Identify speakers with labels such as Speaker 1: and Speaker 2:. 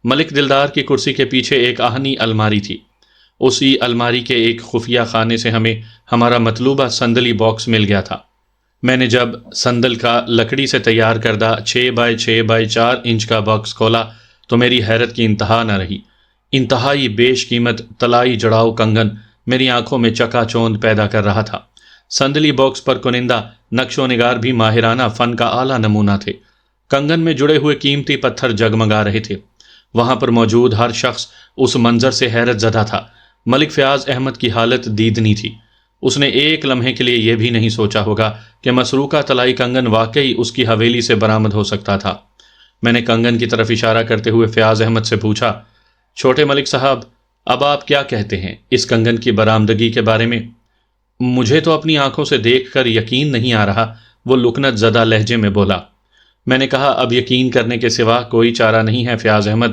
Speaker 1: ملک دلدار کی کرسی کے پیچھے ایک آہنی الماری تھی۔ اسی الماری کے ایک خفیہ خانے سے ہمیں ہمارا مطلوبہ صندلی باکس مل گیا تھا۔ میں نے جب صندل کا لکڑی سے تیار کردہ 6x6x4 انچ کا باکس کھولا تو میری حیرت کی انتہا نہ رہی۔ انتہائی بیش قیمت طلائی جڑاؤ کنگن میری آنکھوں میں چکا چوند پیدا کر رہا تھا۔ صندلی باکس پر کنندہ نقش و نگار بھی ماہرانہ فن کا اعلیٰ نمونہ تھے۔ کنگن میں جڑے ہوئے قیمتی پتھر جگمگا رہے تھے۔ وہاں پر موجود ہر شخص اس منظر سے حیرت زدہ تھا۔ ملک فیاض احمد کی حالت دیدنی تھی۔ اس نے ایک لمحے کے لیے یہ بھی نہیں سوچا ہوگا کہ مسروقہ طلائی کنگن واقعی اس کی حویلی سے برآمد ہو سکتا تھا۔ میں نے کنگن کی طرف اشارہ کرتے ہوئے فیاض احمد سے پوچھا، چھوٹے ملک صاحب، اب آپ کیا کہتے ہیں اس کنگن کی برآمدگی کے بارے میں؟ مجھے تو اپنی آنکھوں سے دیکھ کر یقین نہیں آ رہا، وہ لکنت زدہ لہجے میں بولا۔ میں نے کہا، اب یقین کرنے کے سوا کوئی چارہ نہیں ہے فیاض احمد،